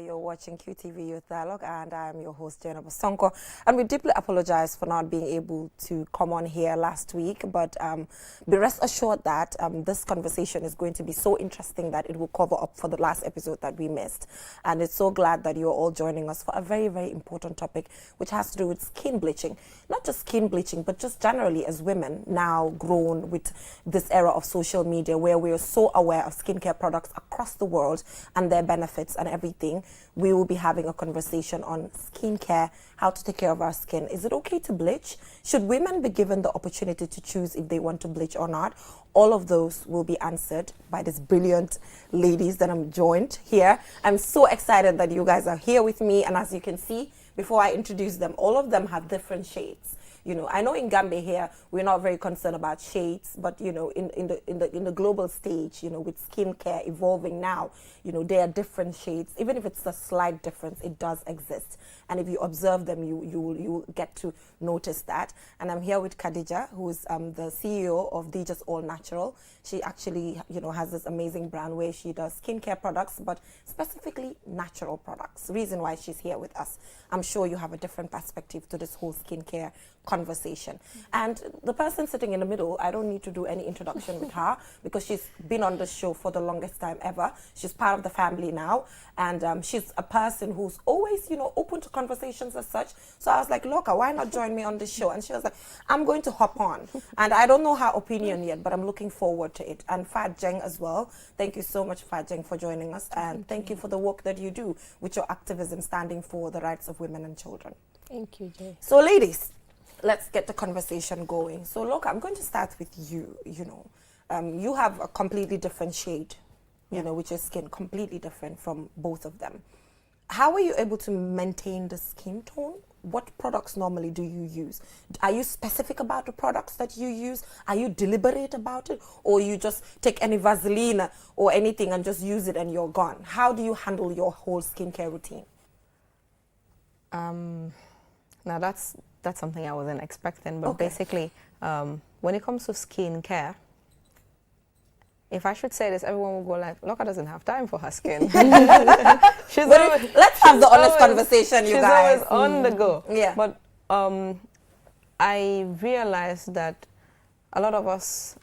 You're watching QTV Youth Dialogue, and I'm your host, Jenna Bosonko. And we deeply apologize for not being able to come on here last week, but be rest assured that this conversation is going to be so interesting that it will cover up for the last episode that we missed. And it's so glad that you're all joining us for a very, very important topic, which has to do with skin bleaching. Not just skin bleaching, but just generally as women, now grown with this era of social media where we're so aware of skincare products across the world and their benefits and everything. We will be having a conversation on skincare, how to take care of our skin. Is it okay to bleach? Should women be given the opportunity to choose if they want to bleach or not? All of those will be answered by these brilliant ladies that I'm joined here. I'm so excited that you guys are here with me, and as you can see, before I introduce them, all of them have different shades. You know, I know in Gambia here we're not very concerned about shades, but you know, in the global stage, you know, with skincare evolving now, you know, there are different shades. Even if it's a slight difference, it does exist. And if you observe them, you will get to notice that. And I'm here with Khadija, who is the CEO of Dija's All Natural. She actually, you know, has this amazing brand where she does skincare products, but specifically natural products. Reason why she's here with us. I'm sure you have a different perspective to this whole skincare conversation. And the person sitting in the middle, I don't need to do any introduction with her because she's been on the show for the longest time ever. She's part of the family now, and she's a person who's always, you know, open to conversations as such. So I was like, Loka, why not join me on the show? And she was like, I'm going to hop on. And I don't know her opinion yet, but I'm looking forward to it. And Fat Jeng as well. Thank you so much, Fat Jeng, for joining us. And thank you for the work that you do with your activism standing for the rights of women and children. Thank you, Jay. So ladies, let's get the conversation going. So look, I'm going to start with you. You know, you have a completely different shade, you know, with your skin, completely different from both of them. How are you able to maintain the skin tone? What products normally do you use? Are you specific about the products that you use? Are you deliberate about it? Or you just take any Vaseline or anything and just use it and you're gone? How do you handle your whole skincare routine? Now that's something I wasn't expecting, but Okay. basically, when it comes to skincare, if I should say this, everyone will go like, Loka doesn't have time for her skin. Let's have the honest conversation, you guys. She's always on the go. Yeah. But I realized that a lot of us,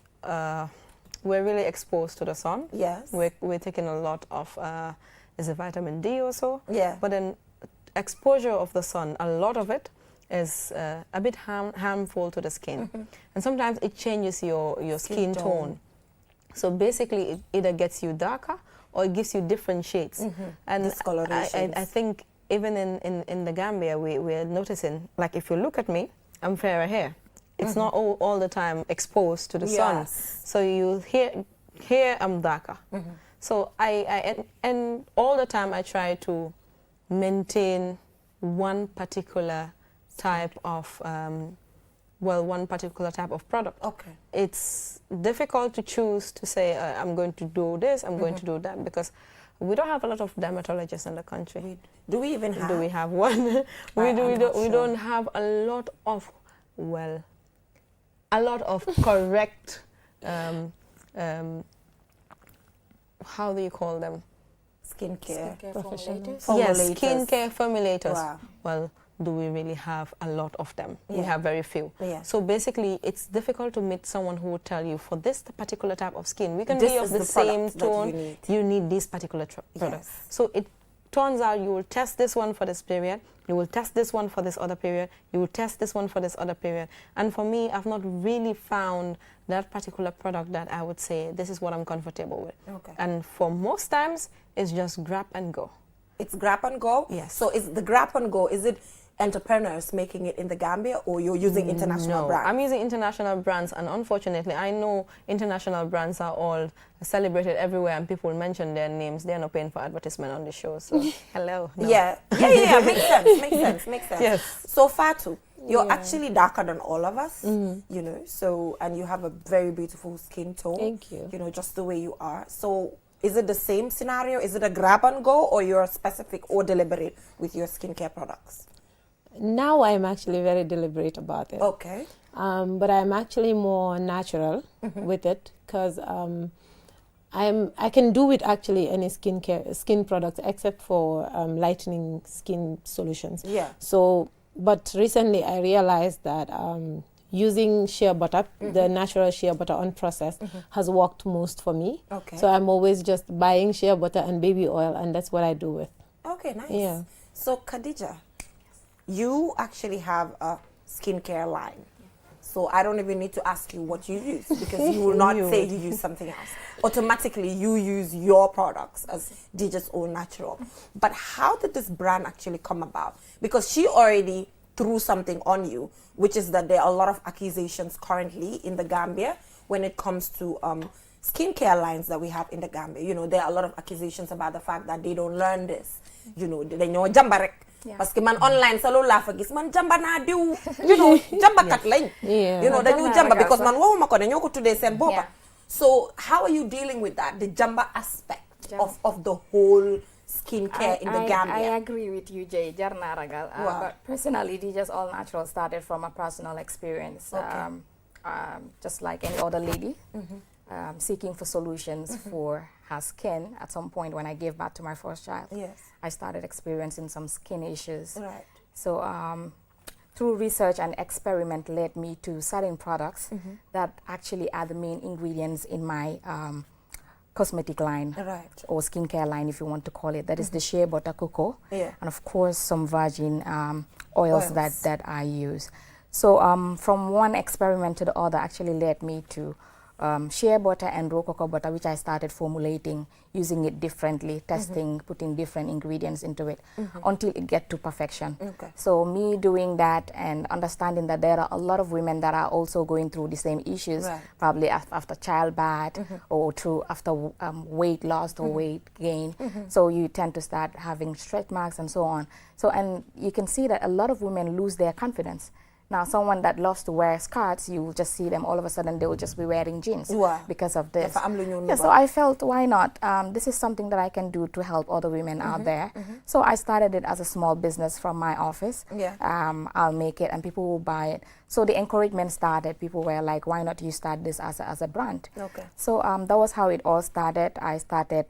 we're really exposed to the sun. Yes. We're taking a lot of, is it vitamin D or so? Yeah. But then exposure of the sun, a lot of it is a bit harmful to the skin. And sometimes it changes your skin tone. So basically, it either gets you darker or it gives you different shades. And I think even in the Gambia, we're noticing, like if you look at me, I'm fairer hair. It's not all the time exposed to the sun. So you here I'm darker. So and all the time I try to maintain one particular type of one particular type of product. Okay. It's difficult to choose to say I'm going to do this, I'm going to do that, because we don't have a lot of dermatologists in the country. Do we even have? Do we have one? we don't have a lot of correct how do you call them? Skincare formulators. Formulators. Yes, skincare formulators. Wow. Well, do we really have a lot of them? Yeah. We have very few. Yeah. So basically, it's difficult to meet someone who would tell you, for this particular type of skin, we can This be is of the the same product that tone. You need this particular product. Yes. So it turns out you will test this one for this period, you will test this one for this other period, you will test this one for this other period. And for me, I've not really found that particular product that I would say, this is what I'm comfortable with. Okay. And for most times, it's just grab and go. It's grab and go? Yes. So is the grab and go, is it entrepreneurs making it in the Gambia, or you're using international brands? I'm using international brands, and unfortunately, I know international brands are all celebrated everywhere, and people mention their names. They're not paying for advertisement on the show, so hello. No. Yeah. Makes sense. Yes. So Fatu, you're actually darker than all of us, you know, so, and you have a very beautiful skin tone. Thank you. You know, just the way you are. So is it the same scenario? Is it a grab and go, or you're specific or deliberate with your skincare products? Now I'm actually very deliberate about it. Okay. But I'm actually more natural with it, because I can do with actually any skin products except for lightening skin solutions. Yeah. So, but recently I realized that using shea butter, the natural shea butter unprocessed, has worked most for me. Okay. So I'm always just buying shea butter and baby oil, and that's what I do with. Okay, nice. Yeah. So Khadija, you actually have a skincare line. So I don't even need to ask you what you use, because you will not say you use something else. Automatically, you use your products as DJ's Own Natural. But how did this brand actually come about? Because she already threw something on you, which is that there are a lot of accusations currently in the Gambia when it comes to skincare lines that we have in the Gambia. You know, there are a lot of accusations about the fact that they don't learn this. You know, they know jambarek. Parce que man online sa loolu laa fa gis man jamba naa diw, you know, jambakat lañ. You know, dañu jamba because man waxuma ko ne ñoo ko tuddee seen boppa. So how are you dealing with that, the jamba aspect of the whole skincare in the Gambia? I agree with you, Jay. Jarna ragal. But personally, DJ's All Natural started from a personal experience. Just like any other lady, seeking for solutions for her skin. At some point when I gave birth to my first child, I started experiencing some skin issues. Right. So through research and experiment led me to certain products that actually are the main ingredients in my cosmetic line, or skincare line, if you want to call it. That is the shea butter cocoa, and of course some virgin oils that I use. So from one experiment to the other actually led me to shea butter and raw cocoa butter, which I started formulating, using it differently, testing, putting different ingredients into it until it get to perfection. So me doing that and understanding that there are a lot of women that are also going through the same issues, probably after childbirth or through after weight loss or weight gain. So you tend to start having stretch marks and so on. So, and you can see that a lot of women lose their confidence. Now, someone that loves to wear skirts, you will just see them all of a sudden, they will just be wearing jeans because of this. So I felt, why not? This is something that I can do to help other women out there. So I started it as a small business from my office. I'll make it and people will buy it. So the encouragement started. People were like, why not you start this as a brand? So that was how it all started. I started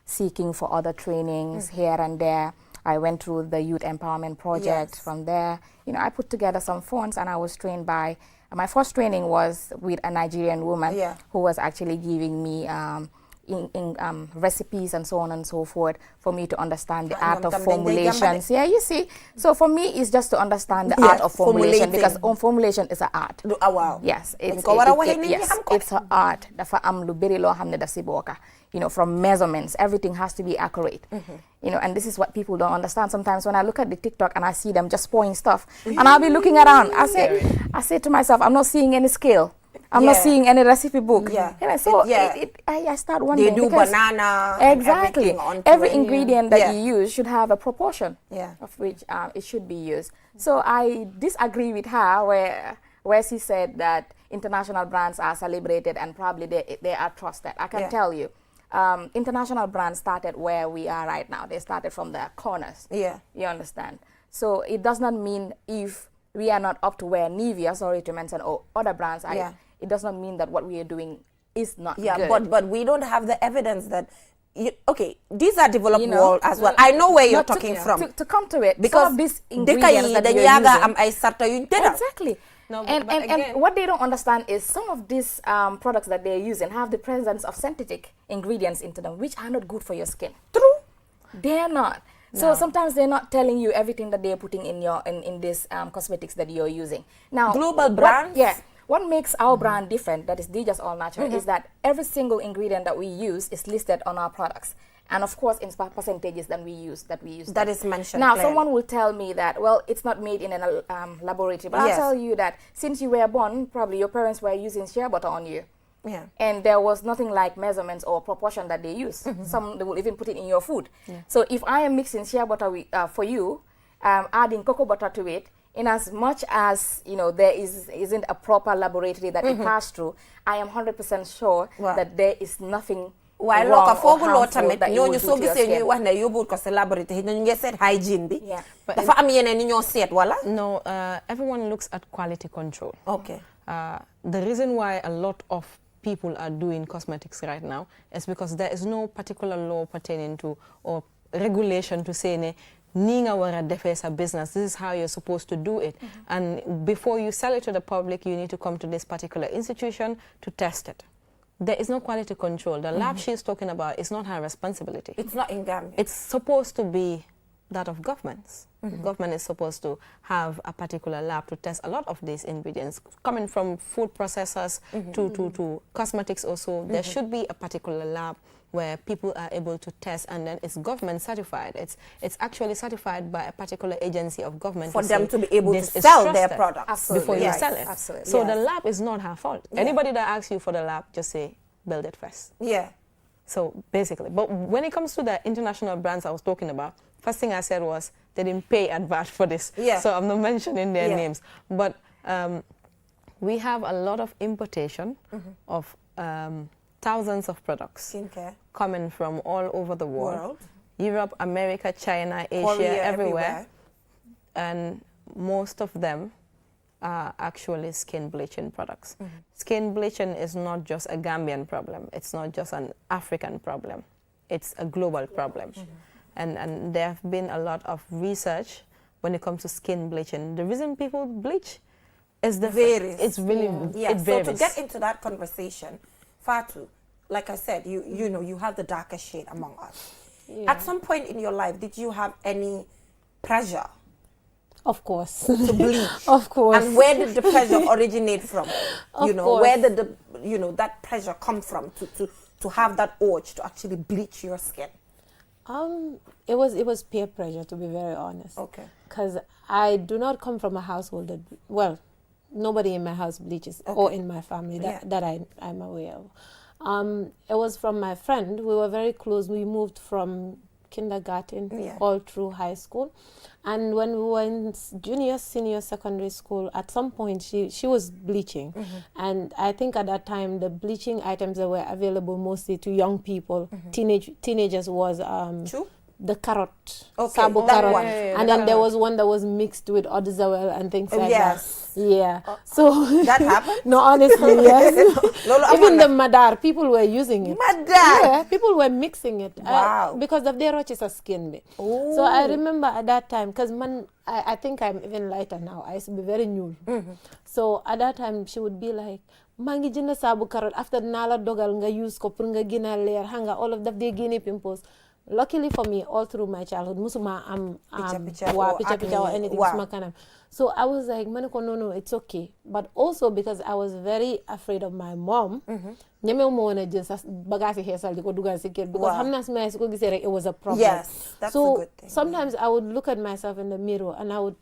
seeking for other trainings here and there. I went through the Youth Empowerment Project. From there, you know, I put together some funds and I was trained by, my first training was with a Nigerian woman who was actually giving me recipes and so on and so forth for me to understand the art of formulations. Yeah, you see. So for me, it's just to understand the art of formulation, because formulation is an art. Yes, it's an art. Dafa am lu bari lo xamne daf ci boka. You know, from measurements, everything has to be accurate. You know, and this is what people don't understand. Sometimes when I look at the TikTok and I see them just pouring stuff, and I'll be looking around, I say to myself, I'm not seeing any scale. I'm not seeing any recipe book. So I start wondering. They do banana. Exactly. Every ingredient that you use should have a proportion of which it should be used. So I disagree with her where she said that international brands are celebrated and probably they are trusted. I can tell you. International brands started where we are right now. They started from the corners. You understand? So it does not mean if we are not up to where Nivea, sorry to mention, or other brands are, it does not mean that what we are doing is not good. But we don't have the evidence that, these are developed world as well. I know where you're talking from. To come to it, because some of these ingredients that you're using. Exactly. No, and what they don't understand is some of these products that they're using have the presence of synthetic ingredients into them, which are not good for your skin. True. They're not. So sometimes they're not telling you everything that they're putting in your in this cosmetics that you're using. Now, global brands. What makes our brand different, that is DJ's All Natural, is that every single ingredient that we use is listed on our products. And of course, in percentages that we use. That is mentioned. Now, someone will tell me that, well, it's not made in a laboratory. But I'll tell you that since you were born, probably your parents were using shea butter on you. And there was nothing like measurements or proportion that they use. Some, they will even put it in your food. So if I am mixing shea butter for you, adding cocoa butter to it, in as much as, you know, there isn't a proper laboratory that it passed through, I am 100% sure that there is nothing while loka fogulo tamit ñooñu soo gisee ñuy wax ne yóbbul ko sa laboratory ñu ngi seet hygiene bi dafa am yeneen ni ñoo seet wala no everyone looks at quality control. The reason why a lot of people are doing cosmetics right now is because there is no particular law pertaining to or regulation to say ne ninga wara defe sa business, this is how you're supposed to do it. And before you sell it to the public, you need to come to this particular institution to test it. There is no quality control. The lab she's talking about is not her responsibility. It's not in Gambia. It's supposed to be that of governments. Government is supposed to have a particular lab to test a lot of these ingredients, coming from food processors to cosmetics also. There should be a particular lab where people are able to test, and then it's government certified. It's actually certified by a particular agency of government for them to be able to sell their products before you sell it. Absolutely. So the lab is not her fault. Anybody that asks you for the lab, just say build it first. Yeah. So basically, but when it comes to the international brands I was talking about, first thing I said was they didn't pay advert for this. Yeah. So I'm not mentioning their names. But we have a lot of importation of thousands of products Skincare. coming from all over the world. Europe, America, China, Asia, Korea, everywhere. And most of them are actually skin bleaching products. Skin bleaching is not just a Gambian problem. It's not just an African problem. It's a global problem. And there have been a lot of research when it comes to skin bleaching. The reason people bleach is the varies. It's really it varies. So to get into that conversation, Fatu, like I said, you know you have the darker shade among us. At some point in your life, did you have any pressure? Of course. To bleach. Of course. And where did the pressure originate from? Of know, course. where did that pressure come from to have that urge to actually bleach your skin? It was peer pressure, to be very honest. Okay. Because I do not come from a household that, well, nobody in my house bleaches, or in my family that I'm aware of. It was from my friend. We were very close. We moved from kindergarten all through high school. And when we were in junior, senior secondary school, at some point she was bleaching. And I think at that time the bleaching items that were available mostly to young people, teenagers was the carrot, sabo carrot. And then there was one that was mixed with Odzawel and things like that. Yeah. So that happened? No, honestly, yes. Even the madar, people were using it. Madar? Yeah, people were mixing it. Wow. Because of their roches skin. So I remember at that time, because I think I'm even lighter now. I used to be very new. So at that time, she would be like, mangi jina sabu carrot, after nala dogal nga use ko purunga gina layer, hanga, all of that they guinea pimples. Luckily for me, all through my childhood, musuma picture or anything. Wow. So I was like, manako, no, it's okay. But also because I was very afraid of my mom, because it was a problem. Yes, that's a good thing. Sometimes I would look at myself in the mirror and I would,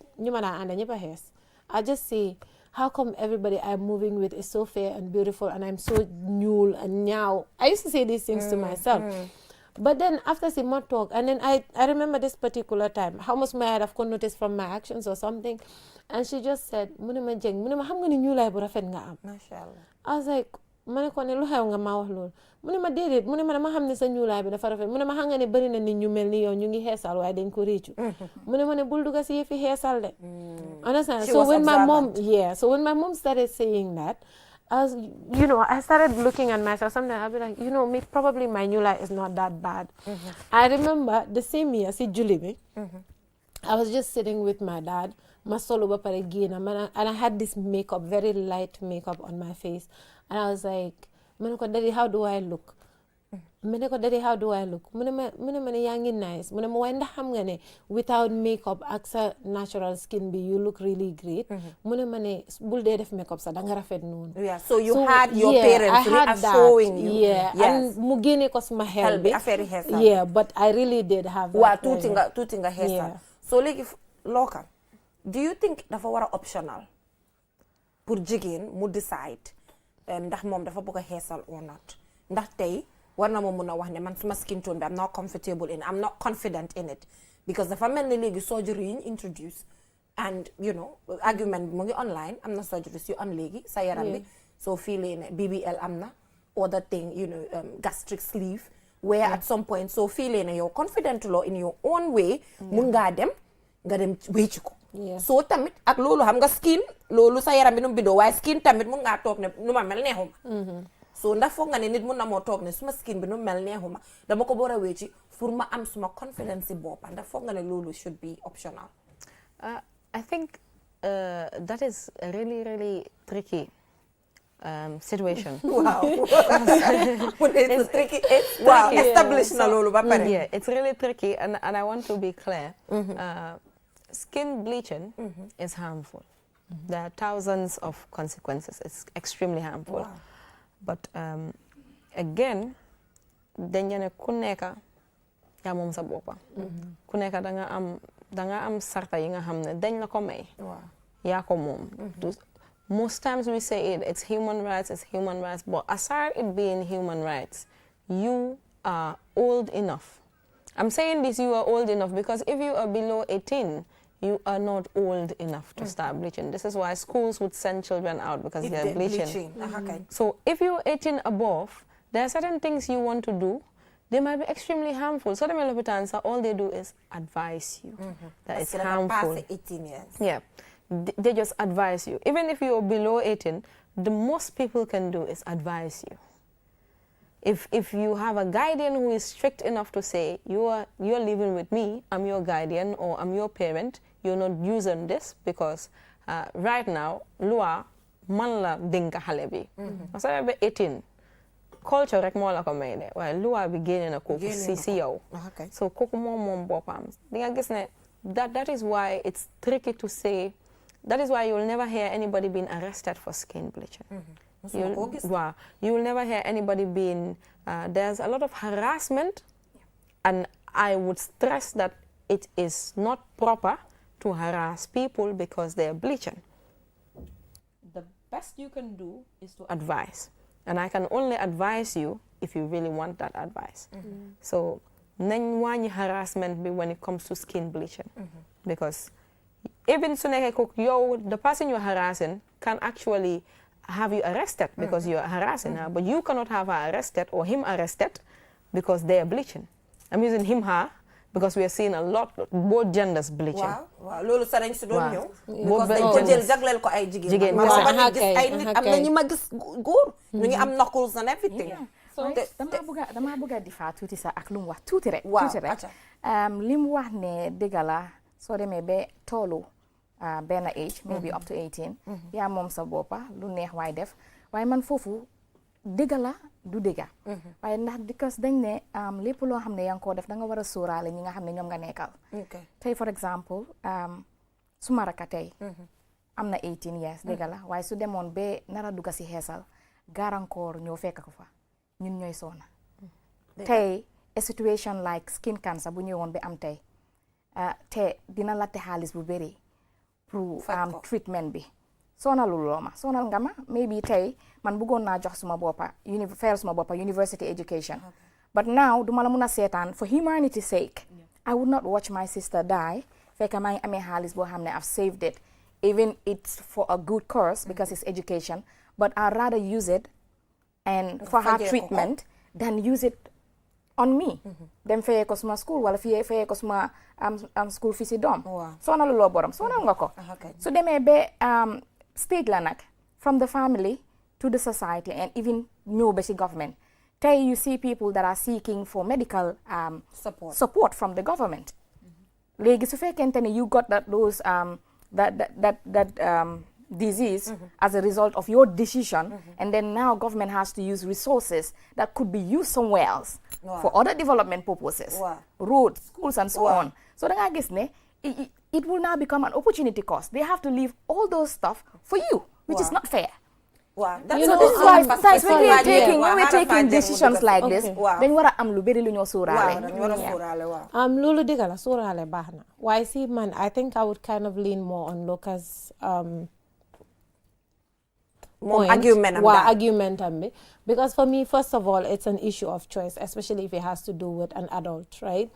I just say, how come everybody I'm moving with is so fair and beautiful and I'm so new and now? I used to say these things to myself. But then after some more talk, and then I remember this particular time, how much I had of noticed from my actions or something, and she just said, "Munima jeng, munima ham gani new life bora fen nga am." Mashallah. I was like, "Mane ko ne lu xew nga ma wax lool." Munima dedet, munima dama xam ne sa new life bi dafa rafet, munima xam nga ne bari na nit ñu mel ni yow ñu ngi xéssal way dañ ko réccu. Munima ne bul duga ci yefi xéssal de. Understand? So when my mom started saying that, I started looking at myself. Sometimes I'll be like, probably my new life is not that bad. I remember the same year, Julie, I was just sitting with my dad, and I had this makeup, very light makeup on my face. And I was like, Daddy, how do I look? Daddy, how do I look? Yangi nice. Without makeup, aksa natural skin be you look really great. Makeup Yeah, so you had your parents reassuring you. Yeah, and mugine kos mahelbi. Yeah, but I really did have that. Two things hairstyle. So like if local, do you think dafa wara optional? Pour jigéen mu decide ndax mom dafa bëgg hairstyle or not? Ndax tay warna mo mëna wax ne man suma skin tone bi I'm not comfortable in, I'm not confident in it, because dafa melni légui surgery yi introduce, and argument mo ngi online, am na surgery yu am légui sa yaram bi, so feeling BBL am na, other thing, gastric sleeve, where at some point so feeling you're confident in your own way, mun nga dem wéccu ko. So tamit ak lolu xam nga skin lolu sa yaram bi num bido way skin tamit mun nga tok ne numa mel neexuma. so ndax foog nga ne nit mun na moo toog ne suma skin bi nu mel neexuma dama ko war a wecci pour ma am suma confidence si boppa ndax foog nga ne loolu should be optional. I think that is a really, really tricky situation. Wow. It's tricky. Wow, establish na lolu ba pare. Yeah, it's really tricky, and I want to be clear. Skin bleaching is harmful. There are thousands of consequences. It's extremely harmful. Wow. But again, dañu ne ku nekk yaa moom sa boppa. Ku nekk da nga am sarta yi nga xam ne dañ la ko may. Yaa ko moom. Most times we say it's human rights, but aside it being human rights, you are old enough. I'm saying this, you are old enough, because if you are below 18, you are not old enough to start bleaching. This is why schools would send children out, because they're bleaching. Okay. So if you're 18 above, there are certain things you want to do, they might be extremely harmful. So the Melopitans, all they do is advise you that it's harmful. Past 18 years. Yeah. They just advise you. Even if you're below 18, the most people can do is advise you. If you have a guardian who is strict enough to say, you're living with me, I'm your guardian or I'm your parent, you're not using this, because right now, loi man la dinka xale bi. So 18. Culture rek moo la ko may de waaye loi bi génne na kooku si yow. So kooku moom boppam. Di nga gis ne that is why it's tricky to say. That is why you will never hear anybody being arrested for skin bleaching. You will never hear anybody being, there's a lot of harassment, and I would stress that it is not proper to harass people because they are bleaching. The best you can do is to advise, and I can only advise you if you really want that advice. So, nañ wàññi harassment be when it comes to skin bleaching, because even the person you're harassing can actually have you arrested because you're harassing her, but you cannot have her arrested or him arrested because they are bleaching. I'm using him, her, because we are seeing a lot, both genders bleaching. Wow. Lolu sa dañ si doon ñëw. Both dañ ko jël jagleel ko ay jigéen. Ma ba gis ay nit am na ñu ma gis góor. Ñu ngi am knuckles and everything. So dama bëgg a difa tuuti sa ak lu mu wax tuuti rek. Li mu wax ne dëgg la soo demee ba toolu benn age, maybe up to 18, yaa moom sa boppa lu neex waay def waaye man foofu dëgg la du dëgg waaye ndax because dañ ne lépp loo xam ne yaa ngi koo def da nga war a sóoraale ñi nga xam ne ñoom nga nekkal. tey for example suma raka tey am na 18 years dëgg la waaye su demoon ba nara dugga si xeesal garankoor ñoo fekk ko fa ñun ñooy soona tey a situation like skin cancer bu ñëwoon ba am tey te dina latte xaalis bu bëri pour treatment bi sonal nga ma maybe tey man bëggoon naa jox suma boppa university education, but now duma la mun a seetaan for humanity's sake. I would not watch my sister die fekk maa ngi amee xaalis boo xam ne I've saved it, even it's for a good cause because it's education, but I'd rather use it and for her treatment than use it on me. Dem fayee ko suma school wala fayee ko suma school fii si doom. Sonal loo borom sonal nga ko. Su demee ba stage la nag from the family to the society and even ñëw ba si government. Tey you see people that are seeking for medical support from the government. Léegi su fekkente ne you got those disease as a result of your decision, and then now government has to use resources that could be used somewhere else for other development purposes, roads, schools, and so on. So then I guess it will now become an opportunity cost. They have to leave all those stuff for you, which is not fair. Wow. That's when we're taking decisions like this, then what am lu bari lu ñoo sóoraale. Loolu dëgg la sóoraale baax na. Why see man, I think I would kind of lean more on Loka's argument because for me, first of all, it's an issue of choice, especially if it has to do with an adult, right?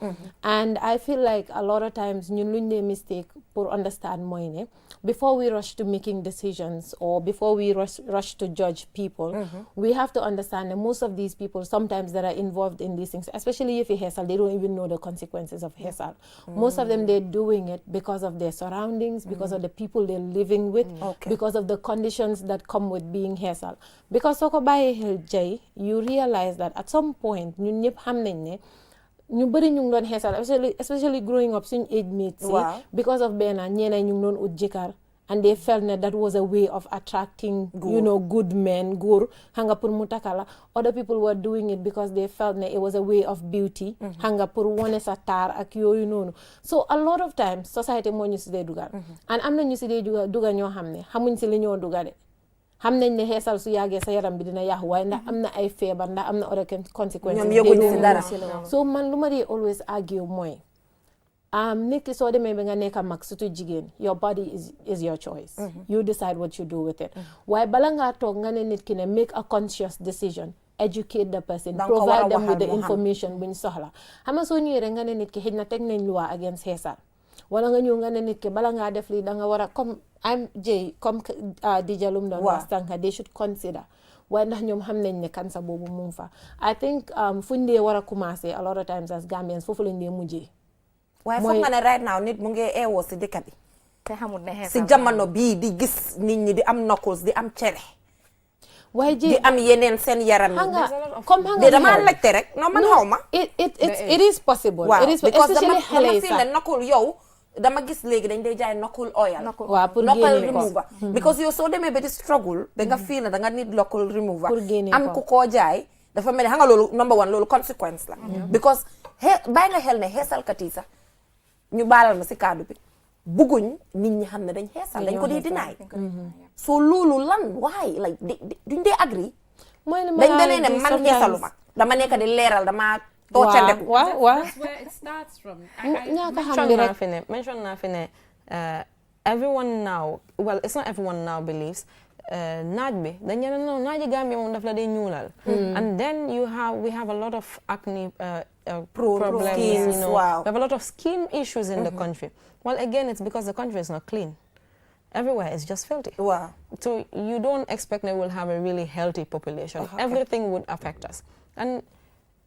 And I feel like a lot of times ñun luñ dee mistake pour understand mooy ne before we rush to making decisions or before we rush to judge people, we have to understand that most of these people sometimes that are involved in these things, especially if you hairstyle, they don't even know the consequences of hairstyle. Most of them, they're doing it because of their surroundings, because of the people they're living with, because of the conditions that come with being hairstyle. Because soko baye Jay you realize that at some point ñun ñëpp xam nañ ne ñu bëri ñu ngi doon xeesal especially growing up suñ age mates because of benn ñeneen ñu ngi doon ut jëkkër and they felt that that was a way of attracting good men góor hanga pour mu takala other people were doing it because they felt that it was a way of beauty hanga pour wone sa taar ak yooyu noonu so a lot of times society moo ñu si dee dugal and am na ñu si dee dugal ñoo xam ne xamuñ si li ñoo dugal de xam nañ ne xeesal su yàggee sa yaram bi dina yàqu waaye ndax am na ay feebar ndax am na other consequences ñoom yëguñ si dara so man lu ma dee always argue mooy nit ki soo demee ba nga nekk mag surtout jigéen your body is your choice you decide what you do with it waaye bala ngaa toog nga ne nit ki ne make a conscious decision educate the person provide them with the information buñ soxla xam nga soo ñëwee rek nga ne nit ki xëy na teg nañ loi against xeesal wala nga ñëw nga ne nit ki bala ngaa def lii da nga war a comme di jalum doon wax tànka they should consider waaye ndax ñoom xam nañ ne cancer boobu mu ngi fa I think fuñ dee war a commencer a lot of times as Gambians foofu lañ dee mujjee waaye foog nga ne right now nit mu ngi eewoo si dëkk bi te xamul ne si jamono bii di gis nit ñi di am knuckles di am cere waaye di am yeneen seen yaram comme dama laajte rek non man xaw ma it is possible waaw because dama feel ne knuckle yow dama gis léegi dañ day jaay knuckle oil waaw pour knuckle remover because yow soo demee ba di struggle da nga feel ne da nga need knuckle remover am ku koo jaay dafa mel ne xam nga loolu number one loolu consequence la because bàyyi nga xel ne xeesalkat yi sax ñu baalal ma si kaddu bi bugguñ nit ñi xam ne dañ xeesal dañ ko dee deny so loolu lan why like duñ dee agree dañ denee ne man xeesaluma dama nekk di leeral dama toocandeku waaw That's where it starts from. mention naa fi ne everyone now well it's not everyone now believes naaj bi dañ ne no naaji Gambia moom daf la dee ñuulal and then we have a lot of acne problems skins, we have a lot of skin issues in the country. Well, again, it's because the country is not clean. Everywhere is just filthy. Wow. So you don't expect that we'll have a really healthy population. Everything would affect us. And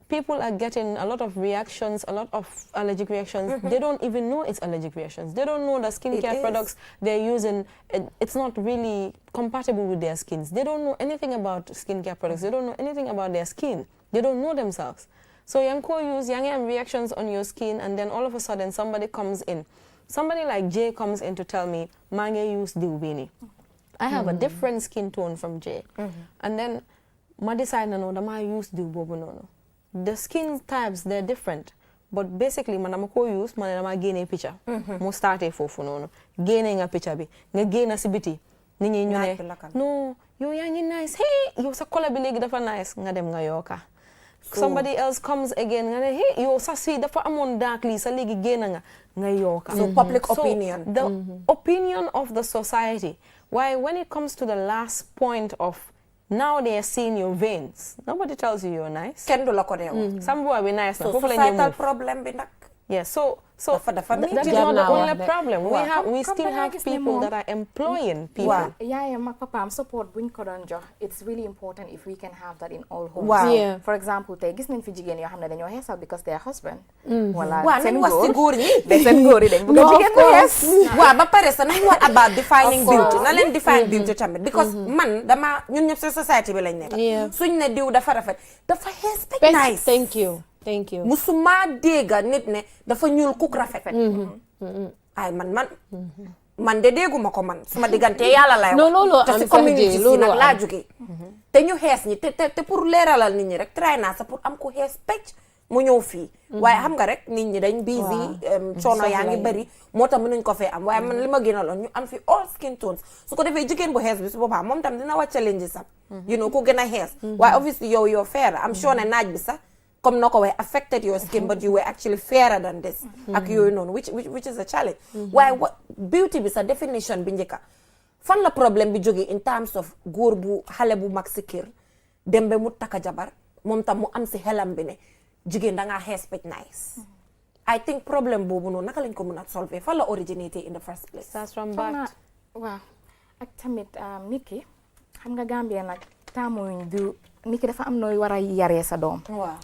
people are getting a lot of reactions, a lot of allergic reactions. They don't even know it's allergic reactions. They don't know the skincare products they're using, it's not really compatible with their skins. They don't know anything about skincare products. They don't know anything about their skin. They don't know themselves. So young reactions on your skin, and then all of a sudden somebody comes in. Somebody like Jay comes in to tell me, Mange use diubini. I have a different skin tone from Jay. And then I decide no, I use diubobo no. The skin types, they're different. But basically, man, I'm going to use, man, I'm gain a picture. Mo start a fofo no. Gaining a picture be. Nga gain a sibiti. No, you young nice. Hey, you sa color bilig dafa nice. Nga dem nga yoka. Somebody else comes again and hey, you sa see the amon darkly sa ligi gena nga yoka. So public opinion. The opinion of the society. Why when it comes to the last point of now they are seeing your veins, nobody tells you you're nice. Kendo la ko dewa. Some boy be nice. So societal problem bi nak. Yeah, so that is not the only problem. We still have people that are employing people. Wow. Yeah, my papa, I'm support buñ ko don jox. It's really important if we can have that in all homes. Wow. Yeah. For example, tey gis nañ fi jigéen yoo xam ne dañoo xeesal because their husband. Waaw nañ wax si góor ñi. Seen góor yi dañ bëgg jigéen bu xees. Waaw ba pare sax nañ wax about defining beauty. Na leen define beauty tamit because man dama ñun ñëpp si society bi lañ nekk. Suñ ne diw dafa rafet dafa xees te nice. Thank you. musuma dégga nit ne dafa ñuul kuk rafet. ay man de dégguma ko man suma diggante yàlla lay wax. te si community si nag laa jógee. te ñu xees ñi te pour leeralal nit ñi rek try naa sa pour am ko xees pecc mu ñëw fii. waaye xam nga rek nit ñi dañ busy. coono yaa ngi bëri moo tax mënuñ ko fee am waaye man li ma gënaloon ñu am fi all skin tones su ko defee jigéen bu xees bi su boobaa moom tam dina wàcc challenge sax. you know ku gën a xees. waaye obviously yow fair am sure ne naaj bi sax. Comme no ko way affected your skin but you were actually fairer than this ak yooyu noonu which is a challenge waaye beauty bi sa definition bi njëkka fan la problème bi jógee in terms of góor bu xale bu mag si kër dem ba mu takka jabar moom tam mu am si xelam bi ne jigéen dangaa xees pej nice I think problème boobu noonu naka lañ ko mën a solver fan la originated in the first place. That's from back. Waaw ak tamit nit ki xam nga Gambia nag taamuñ du nit ki dafa am nooy war a yaree sa doom. waaw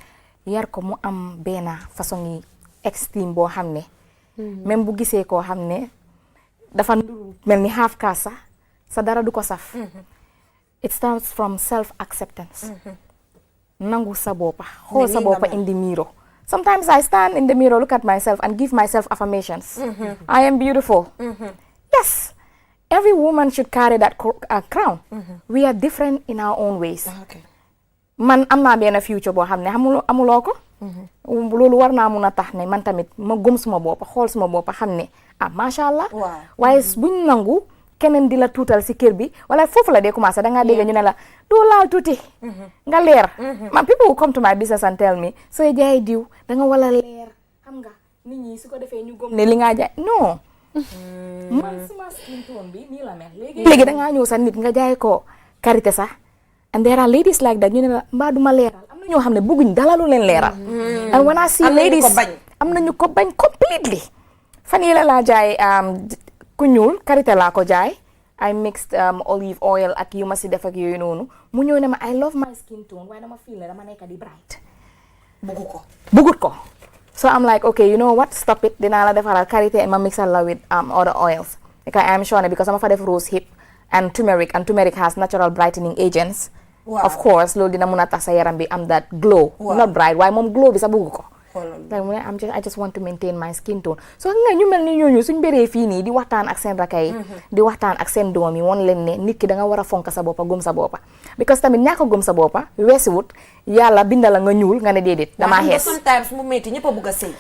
yar ko mu am benn façon yi extreme boo xam ne même bu gisee koo xam ne dafa mel ni half caste sax sa dara du ko saf it starts from self-acceptance. Nangu sa bopa, xool sa bopa in the mirror. Sometimes I stand in the mirror, look at myself and give myself affirmations. I am beautiful. Yes, every woman should carry that crown. We are different in our own ways. Man am naa benn future boo xam ne amuloo ko. loolu war naa mun a tax ne man tamit ma gëm suma bopp xool suma bopp xam ne macha allah. waaye buñ nangu keneen di la tuutal si kër bi wala foofu la dee commencé da ngaa dégg ñu ne la doo laal tuuti. nga leer. man people will come to my business and tell me sooy jaay diw da nga wala leer xam nga nit ñi su ko defee ñu gëm ne li nga jaay non. man suma skin tone bi nii la mel léegi da ngaa ñëw sa nit nga jaay ko karité sax and there are ladies like that ñu ne la mbaa duma leeral. ñoo xam ne bëgguñ dalalu leen leeral. and when I see ladies am nañu ko bañ completely. fan yii la laa jaay ku ñuul karité laa ko jaay I mixed olive oil ak yu ma si def ak yooyu noonu mu ñëw ne ma I love my skin tone waaye dama feel ne dama nekk di bright. bëggut ko. so I'm like okay you know what stop it dinaa la defaral karité ma mixal la with other oils. because I am sure ne because sama fa def rose hip and turmeric has natural brightening agents. Of course loolu dina mun a tax sa yaram bi am that glow. Not bright waaye moom glow bi sa bëgg ko. like mu ne I just want to maintain my skin tone. so nga ñu mel ni ñooñu suñ bëree fii nii di waxtaan ak seen rakka yi di waxtaan ak seen doom yi woon leen ne nit ki da nga war a fonk sa boppa gëm sa boppa because tamit ñàkk a gëm sa boppa weesiwut yàlla binda la nga ñuul nga ne déedéet damaa xees. sometimes mu metti ñëpp a bëgg a sëy.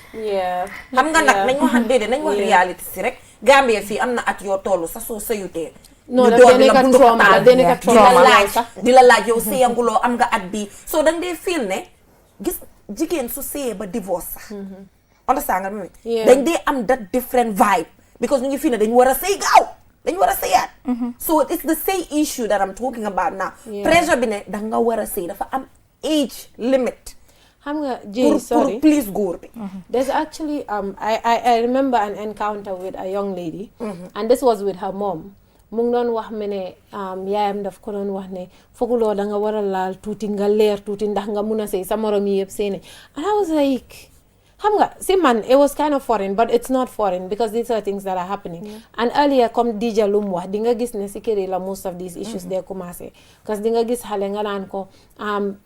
xam nga nag nañ wax déedéet nañ wax réalité si rek Gambie fii am na at yoo tollu sa soo sëyutee non di la laaj yow sëyanguloo am nga at bi so danga dee feel ne gis jigéen su sëyee ba divorce sax understand nga mi dañ dee am that different vibe because ñu ngi fii ne dañu war a sëy gaaw dañu war a sëyaat so it's the same issue that I'm talking about now pressure bi ne danga war a sëy dafa am age limit xam nga Jay sorry pour please góor bi there's actually I remember an encounter with a young lady and this was with her mom mu ngi doon wax me ne yaayam daf ko doon wax ne fooguloo da nga war a laal tuuti nga leer tuuti ndax nga mun a sëy sa morom yi yëpp sëy ne and I was like xam nga si man it was kind of foreign but it's not foreign because these are things that are happening and earlier comme Dija lu mu wax di nga gis ne si kër yi la most of these issues day commencé parce que di nga gis xale nga naan ko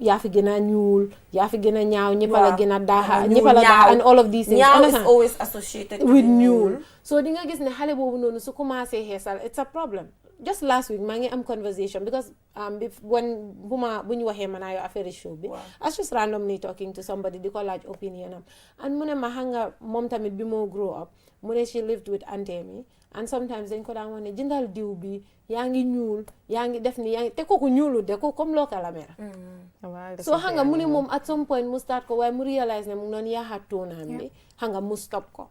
yaa fi gën a ñuul yaa fi gën a ñaaw ñëpp la gën a daaxa ñëpp la daaxa and all of these things ñaaw is always associated with ñuul so di nga gis ne xale boobu noonu su commencé xeesal it's a problem just last week maa ngi am conversation because when bu ñu waxee man ayo affaire show bi I was just randomly talking to somebody di ko laaj opinion am and mu ne ma xam nga moom tamit bi moo grow up mu ne she lived with auntie mi and sometimes dañ ko daan wax ne jëndal diw bi yaa ngi ñuul yaa ngi def ni yaa ngi te kooku ñuulu de ko comme local amera so xam nga mu ne moom at some point mu start ko waaye mu realize ne mu ngi doon yaaxaat toonaam bi xam nga mu stop ko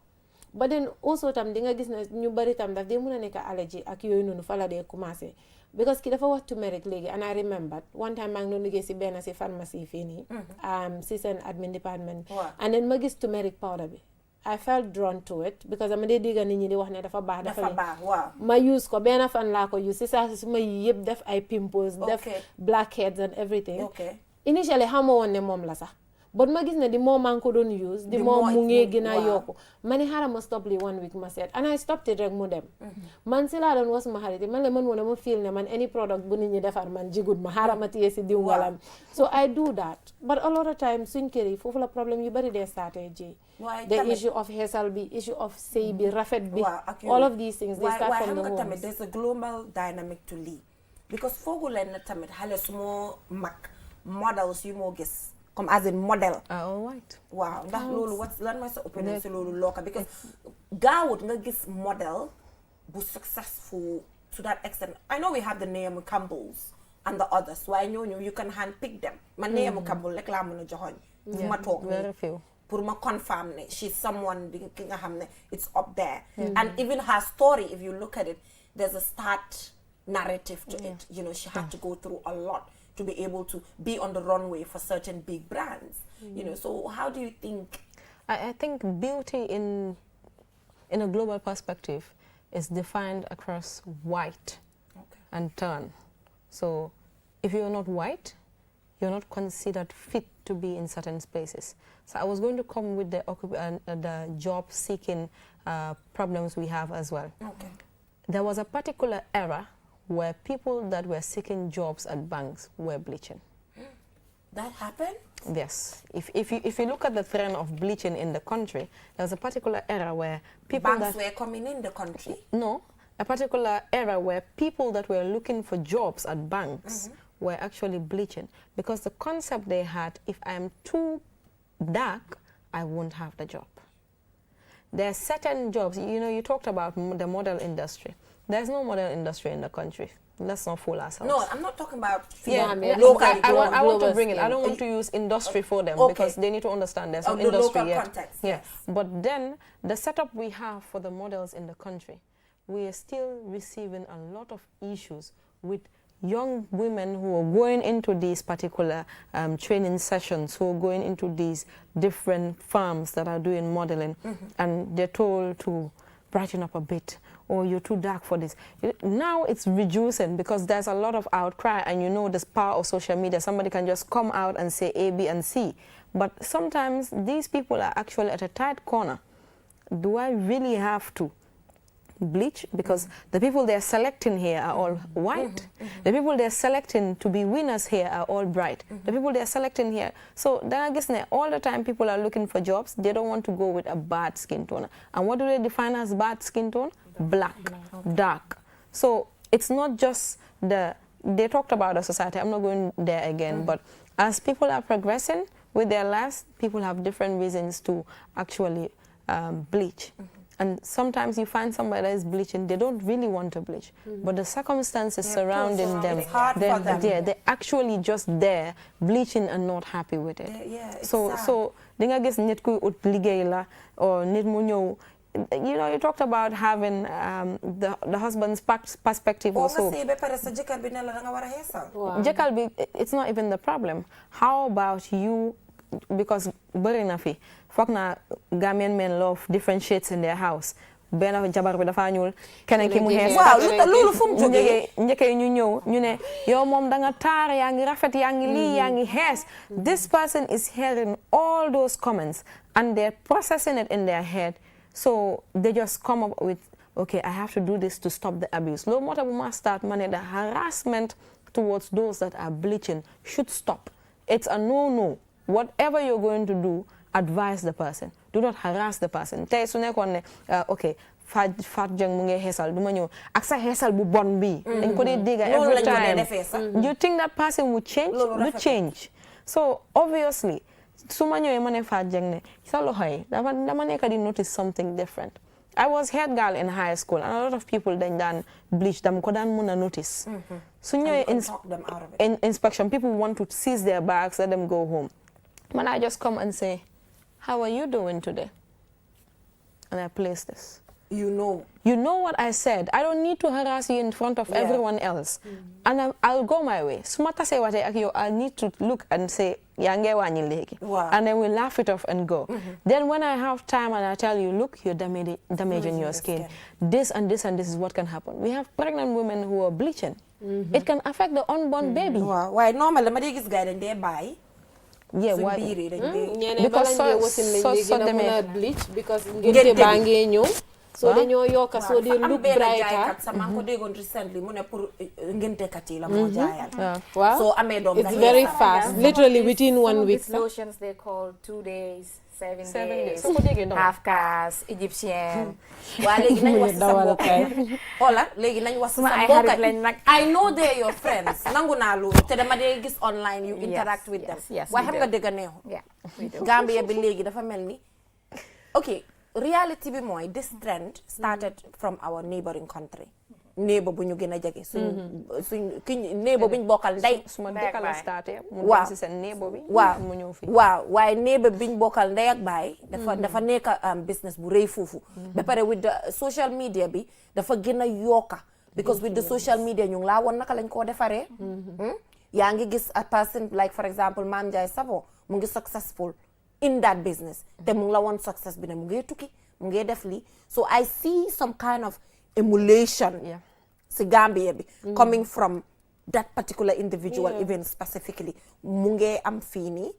but then also tam di nga gis ne ñu bari tam daf dee mën a nekk allergie ak yooyu noonu fa la dee commencé because ki dafa wax turmeric léegi and I remembered one time maa ngi doon liggéey si benn si pharmacie fii nii si seen admin department and then ma gis turmeric powder bi I felt drawn to it because dama dee dégg nit ñi di wax ne dafa baax ma use ko benn fan laa ko use si saa si su ma yëpp def ay pimples def blackheads and everything initially xamoo woon ne moom la sax but ma gis ne di moo maa ngi ko doon use di moo mu ngee gën a yokku ma ne xaaral ma stop li 1 week ma seet and I stopped it rek mu dem man si laa doon was ma xarit man le man mu ne ma feel ne man any product bu nit ñi defar man jigut ma xaaral ma téye si diw ngalam so I do that but a lot of times suñ kër yi foofu la problème yu bari dee starté ji the issue of xeesal bi issue of sëy bi rafet bi all of these things they start from the home tamit there's a global dynamic to lii because foogu leen na tamit xale su moo mag models yu moo gis comme as in model. waaw ndax loolu lan mooy sa opinion si loolu looka because gaawut nga gis model bu successful to that extent I know we have the Naomi Campbells and the others waaye ñooñu you can hand pick them man Naomi Campbell rek laa mën a joxoñ fu ma toog nii pour ma confirm ne she's someone bi ki nga xam ne it's up there and even her story if you look at it there's a start narrative to it you know she had to go through a lot to be able to be on the runway for certain big brands, you know. So how do you think? I think beauty in a global perspective is defined across white and tan. So if you're not white, you're not considered fit to be in certain spaces. So I was going to come with the job-seeking problems we have as well. There was a particular era where people that were seeking jobs at banks were bleaching. That happened? Yes. If you look at the trend of bleaching in the country, there was a particular era where people Banks were coming in the country? No, a particular era where people that were looking for jobs at banks were actually bleaching, because the concept they had, if I am too dark, I won't have the job. There are certain jobs, you know, you talked about the model industry. There's no model industry in the country. Let's not fool ourselves. No, I'm not talking about local. I want to bring it. I don't want to use industry for them because they need to understand there's no industry local yet. context, Yeah. yes. But then the setup we have for the models in the country, we are still receiving a lot of issues with young women who are going into these particular training sessions, who are going into these different firms that are doing modeling, and they're told to brighten up a bit, or you're too dark for this. Now it's reducing because there's a lot of outcry, and you know this power of social media. Somebody can just come out and say A, B, and C. But sometimes these people are actually at a tight corner. Do I really have to bleach? Because the people they're selecting here are all white. The people they're selecting to be winners here are all bright. The people they're selecting here. So then I guess all the time people are looking for jobs. They don't want to go with a bad skin tone. And what do they define as bad skin tone? Black, dark. So it's not just they talked about a society. I'm not going there again. But as people are progressing with their lives, people have different reasons to actually bleach. And sometimes you find somebody that is bleaching, they don't really want to bleach. But the circumstances surrounding them, it's hard for them. they're actually just there, bleaching and not happy with it. It's So, sad. dinga gis nit ku ut liggéey la or nit mu ñëw. You know, you talked about having the husband's perspective also. Jëkkër bi, it's not even the problem. How about you? Because bëri na fi foog na Gambian men love different shades in their house. Benn jabar bi dafa ñuul keneen ki mu xees. Waaw loolu fu mu jógee njëkkee ñu ñëw ñu ne yow moom da nga taar yaa ngi rafet yaa ngi lii yaa ngi xees. This person is hearing all those comments and they're processing it in their head. So they just come up with, okay, I have to do this to stop the abuse. Loolu moo tax bu ma start ma ne the harassment towards those that are bleaching should stop. It's a no-no. Whatever you're going to do, advise the person. Do not harass the person. Tey su nekkoon ne okay, Fat Jeng mu ngi xeesal du ma ñëw ak sa xeesal bu bon bi. Dañ ko dee dégg every time. You think that person would change? Would change. So obviously, su ma ñëwee ma ne Fat Jeng ne sa loxo yi dama nekk di notice something different. I was head girl in high school and a lot of people dañ daan bleach dam ko daan mun a notice. Su ñëwee in inspection, people want to seize their bags, let them go home. When I just come and say, how are you doing today? And I place this. You know what I said. I don't need to harass you in front of everyone else. And I'll go my way. Sumata say what I need to look and say, yange wani legi. And then we laugh it off and go. Then when I have time and I tell you, look, you're damaging your skin. This and this and this is what can happen. We have pregnant women who are bleaching. It can affect the unborn baby. Why normally ma gis gaay dañ dee bàyyi. Yeah, why? Because bleach because ngeen baa ngee ñëw. So dañoo yokka so they look brighter. Sama ko déggoon recently mu ne pour ngentekat yi la moo jaayal. Wow. So amee doom it's very fast. Literally within 1 week. Lotions they call 2 days, 7 days, So half cast, Egyptian. Waa léegi nañ wax sa mbokk yi. Xoolal léegi nañ wax sa mbokk yi. I know they're your friends. Nangu naa loolu te dama dee gis online you interact with them. Waaye xam nga dëgg neexu. Gambia bi léegi dafa mel ni. Okay, reality bi mooy this trend started from our neighboring country. Neighbor bu ñu gën a jege suñ neighbor biñ bokkal ndey. Suma dëkk la starté mu dem ci seen neighbor bi mu ñëw fi. Waaw waaye neighbor biñ bokkal ndey ak baay dafa nekk business bu rëy foofu. Ba pare with the social media bi dafa gën a yokka because with the social media ñu ngi laa woon naka lañ koo defaree. Yaa ngi gis a person like for example Mame Njie Savon mu ngi successful in that business te mu ngi la woon success bi ne mu ngi tukki mu ngi def lii. So I see some kind of emulation si Gambia bi coming from that particular individual even specifically mu ngi am fii nii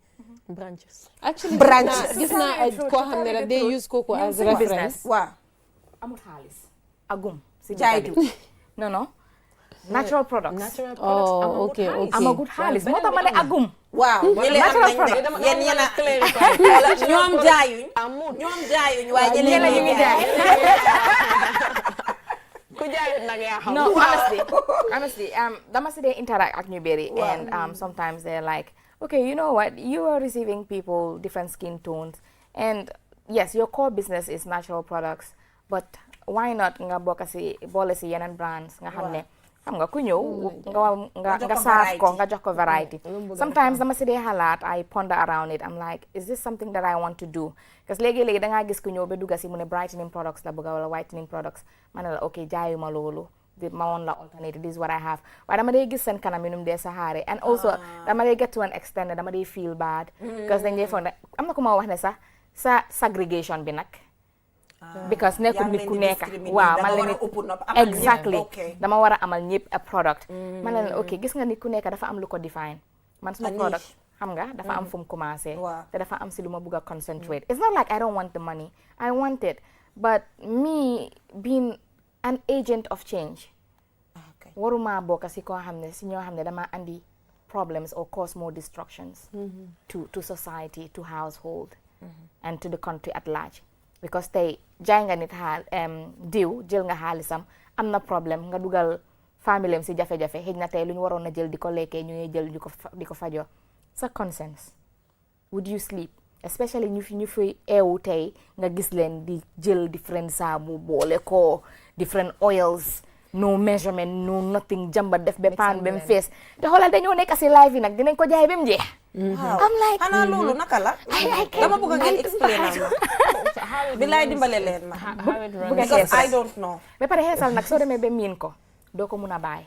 branches. Actually branches gis naa koo xam ne they use cocoa as reference. Waaw Amul xaalis agum si jaay du no natural products. Natural products. Oh, okay. I'm a good xaalis moo tax ma ne agum. waaw ñële am natural nañ product. de yéen ñoom jaayuñ ñoom jaayuñ waaye ñeneen ñu ngi jaay ku jaayut nag yaa xam. No, honestly, dama si dee interact ak ñu bëri, and sometimes they're like, okay, you know what, you are receiving people different skin tones, and yes, your core business is natural products, but why not nga bokk si boole si yeneen brands nga xam ne xam nga ku ñëw nga saaf ko nga jox ko variety. Sometimes dama si dee xalaat, I ponder around it, I'm like, is this something that I want to do? Because léegi-léegi da ngaa gis ku ñëw ba dugga si mu ne brightening products la bëgga wala whitening products, ma ne la ok jaayuma loolu, ma woon la alternative, this is what I have. waaye dama dee gis seen kanam yi num dee saxaare, and also dama dee get to an extent dama dee feel bad because dañ dee foog ne am na ku ma wax ne sax sa segregation bi nag because nekkul nit ku nekka waaw man la nit exactly dama war a amal ñëpp a product man la ne ok gis nga nit ku nekka dafa am lu ko define man suma product xam nga dafa am fu mu commencé te dafa am si lu ma bëgg a concentrate. It's not like I don't want the money, I want it, but me being an agent of change waruma bokk si koo xam ne si ñoo xam ne dama andi problems or cause more destructions to society, to household and to the country at large. Because tey jaay nga nit diw jël nga xaalisam am na problème nga dugal famille am si jafe-jafe xëj na tey lu ñu waroon a jël di ko lekkee ñu ngi jël di ko fajoo sa conscience. Would you sleep? Especially ñu fi eewu tey nga gis leen di jël different saabu boole ko different oils, no measurement, no nothing, jamba def ba paan ba mu fees te xoolal dañoo nekk si live yi nag dinañ ko jaay ba mu jeex. I'm like xanaa loolu naka la dama bëgg ngeen explain ma bilaay dimbale leen ma because I don't know. ba pare xeesal nag soo demee ba miin ko doo ko mun a bàyyi,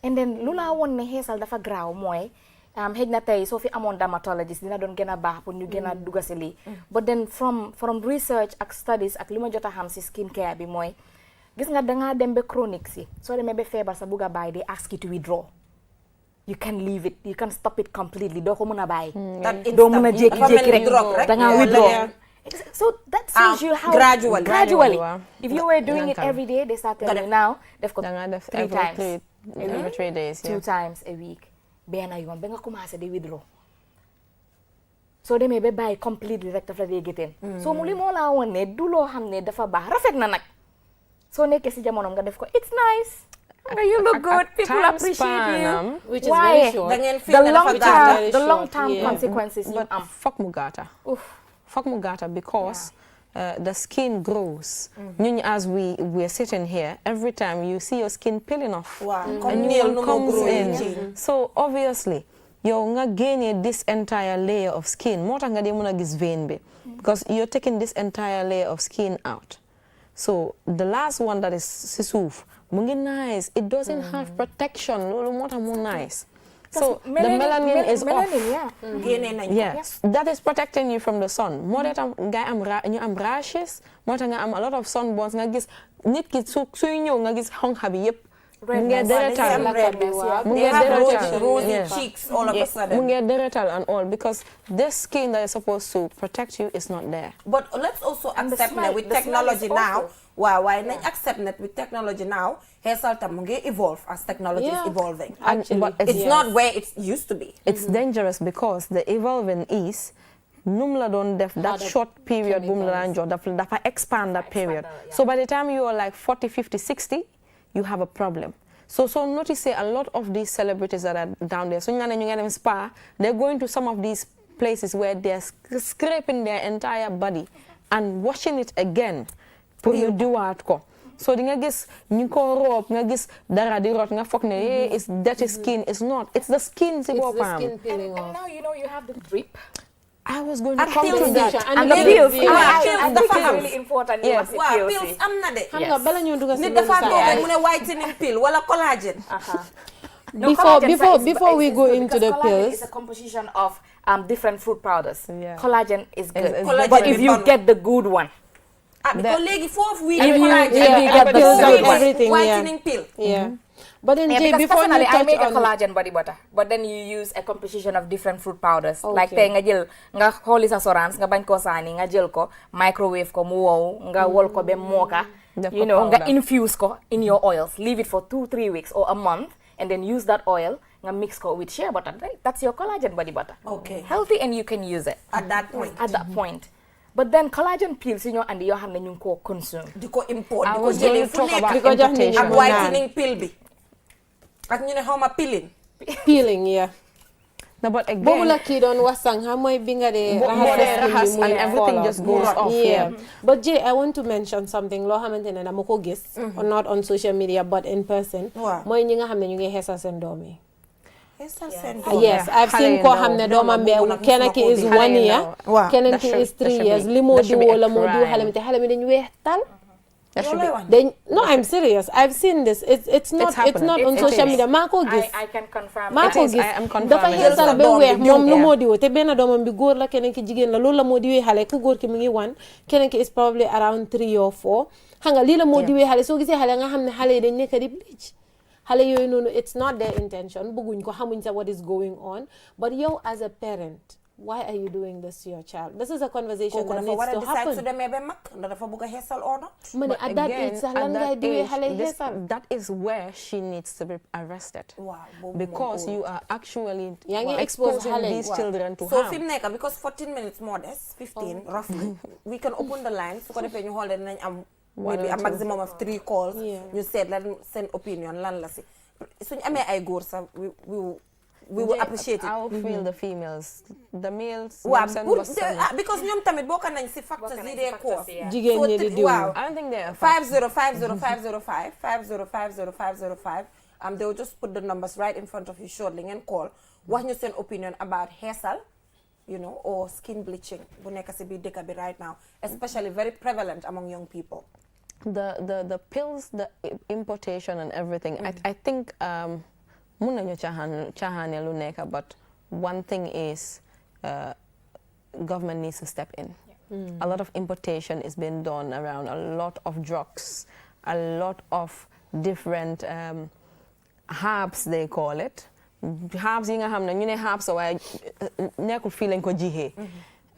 and then lu laa woon ne xeesal dafa graaw mooy xëj na tey soo fi amoon dermatologist dina doon gën a baax pour ñu gën a dugga si lii, but then from research ak studies ak li ma jot a xam si skin care bi mooy gis nga dangaa dem ba chronique si soo demee ba feebar sa bugg a bàyyi they ask you to withdraw. You can leave it, you can stop it completely, doo ko mun a bàyyi doo mun a jékki-jékki rek dangaa withdraw. So that shows you how gradually if you were doing it every day they start telling you now def ko 3 times every 3 days 2 times a week benn yoon ba nga commencé di withdraw soo demee ba bàyyi completely rek daf la dee gétteen so mu li moo laa woon ne du loo xam ne dafa baax rafet na nag soo nekkee si jamonoom nga def ko it's nice. You look good, people appreciate you. Which is very short. The long-term consequences you am. Fuck mugata. Fuck mugata because the skin grows. As we're sitting here, every time you see your skin peeling off. A new one comes in. So obviously, you're not gaining this entire layer of skin. More than this vein be because you're taking this entire layer of skin out. So the last one that is sisuf. Mungi nice. It doesn't have protection. More nice. So the melanin is off. Yes, that is protecting you from the sun. More than you am rashes. More than a lot of sunburns. Nga gis nit ki su ñew nga gis hong habi yep. They have rosy cheeks all of a sudden. And all because this skin that is supposed to protect you is not there. But let's also accept that with technology now. Why not accept that with technology now? Hair salta mungi evolve as technology is evolving. But it's not where it used to be. It's dangerous because the evolving is numla don't that short period dafa expand that period. So by the time you are like 40, 50, 60, you have a problem. So notice a lot of these celebrities that are down there. So you get them spa, they're going to some of these places where they're scraping their entire body and washing it again. Pour you do art ko. So nga gis ñu ko rob nga gis dara di rot nga fokk ne it's dirty skin. It's not. It's the skin si bopam. And now you know you have the drip. I was going to come to that. And the pills. That's really important. Yes. Wow, pills am na de. Xam nga bala ñu dugg ci nit dafa toog mu ne whitening pill wala collagen. Before we go into the pills, it's a composition of different fruit powders. Collagen is good. But if you get the good one. Because legi fofu we get pills with everything, whitening pill. But then, Jay, because before you personally, I touch make a on collagen body butter, but then you use a composition of different fruit powders. Okay. Like tey nga jël nga xooli sa sorans nga bañ ko saani nga jël ko microwave ko mu wow nga wol ko ba mooka. Def ko You know, nga powder. infuse ko in your oils. Leave it for 2-3 weeks or a month, and then use that oil nga mix ko with shea butter. Right? That's your collagen body butter. Okay. Healthy, and you can use it At that point. at that point. But then collagen pills, you know, and yoo xam ne ñu ngi koo consume. di ko import I di ko was going jëlee to fu talk nekk about Di ko jox nit ñi importation. ak mu naan. whitening pill bi ak ñu ne xaw ma pilling peeling, yeah. No, but Boobu again, la kii doon wax sànq xam mooy bi nga dee more than raxas rahas skin bi and muy everything fall just off. goes off. Yeah. But Jay, I want to mention something loo xamante ne dama ko gis or not on social media but in person. Waaw. mooy ñi nga xam ne ñu ngi xeesal seen doom yi. Oh, Yes, yeah. I've seen Xale koo yu xam ne ndaw. doomam bi Loolu nag kenn musuma ki koo is dégg. 1 Xale yu year ndaw. Waaw. keneen That ki should- is 3 that should years be- li moo that should be diwoo a la moo diw crime. xale mi te xale mi dañu weex tal. that should be, They, no, I'm serious. I've seen this. It's not happening. on It social is. media. maa ko gis. I can confirm maa that. ko is. gis I am confirming dafa it. xeesal Jël ba sa doom weex bi moom lu yeah. moo diwoo te benn doomam bi góor la keneen ki jigéen la loolu la moo diwee xale ku góor ki mu ngi 1 keneen ki is probably around 3 or 4 xam nga lii la moo Yeah. diwee xale soo gisee xale nga xam ne xale yi dañ nekk di bleach xale yooyu noonu it's not their intention bëgguñ ko xamuñ sa what is going on but yow as a parent why are you doing this to your child? This is a conversation kooku that dafa needs war a to decide su happen. demee ba mag ndax dafa bëgg a xeesal or not. ma ne But at that again, age sax at lan that ngay diwee age, xale yi this- xeesal. that is where she needs to be arrested. Waaw boobu Because moom you are actually Yaa ngi expose exposing xale yi. these children to so harm. fi mu nekk because 14 minutes more des 15 roughly we can open the line su ko defee ñu xool dinañ am One maybe or a two. maximum of 3 calls Yeah. ñu seet lan seen opinion lan la si suñu amee ay góor sax we will appreciate it. I will feel the females. The males, waaw ñoom seen pour bos seen- because ñoom tamit bokk nañ si factors yi dee cause jigéen ñi di diw. waaw I don't think they are 5050505 5050505 they will just put the numbers right in front of you shortly ngeen call wax ñu seen opinion about hairstyle you know or skin bleaching bu nekk si biir dëkk bi right now especially very prevalent among young people. the pills, the importation and everything. I think mun nañu caaxaane lu nekk, but one thing is government needs to step in. A lot of importation is being done around a lot of drugs, a lot of different herbs they call it. Herbs yi nga xam ne ñu ne herbs waaye nekkul fii lañ ko jixee.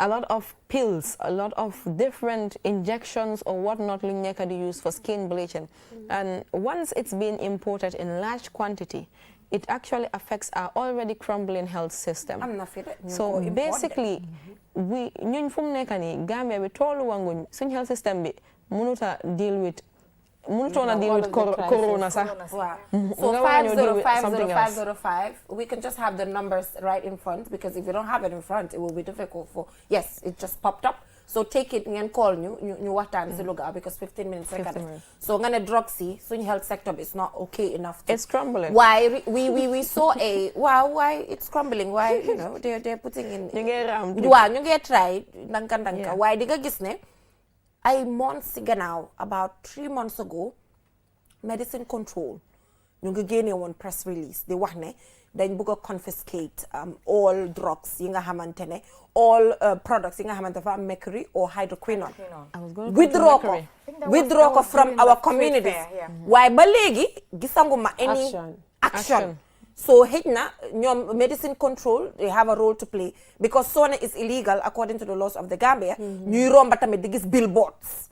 A lot of pills, a lot of different injections or whatnot li nekk di use for skin bleaching. And once it's being imported in large quantity, it actually affects our already crumbling health system. am na fi de ñu So ko import de. basically, we ñun fu mu nekk nii Gambia bi toolu wanguñ suñ health system bi mënuta deal with corona sax. Wow. Mhm. So Nga war a ñëw deal with 5050505, something else. we can just have the numbers right in front because if you don't have it in front, it will be difficult for, yes, it just popped up. So take it and call ñu waxtaan si Louga because 15 minutes. 15 minutes. So nga ne drug si suñ health sector is not okay enough to. It's crumbling. Why we saw why it's crumbling, why you know they're putting in. ñu ngi raam tuuti. waaw ñu ngi try ndanka Yeah. waaye di nga gis ne ay months si gannaaw about 3 months ago medicine control ñu ngi génne woon press release di wax ne dañ bëgg a confiscate all drugs yi nga xamante ne all products yi nga xamante dafa am mercury or hydroquinone I was going to withdraw ko mercury. withdraw ko from our communities waaye ba léegi gisanguma any action. So na ñoom medicine control they have a role to play because sona is illegal according to the laws of the Gambia. ñuy romba tamit di gis billboards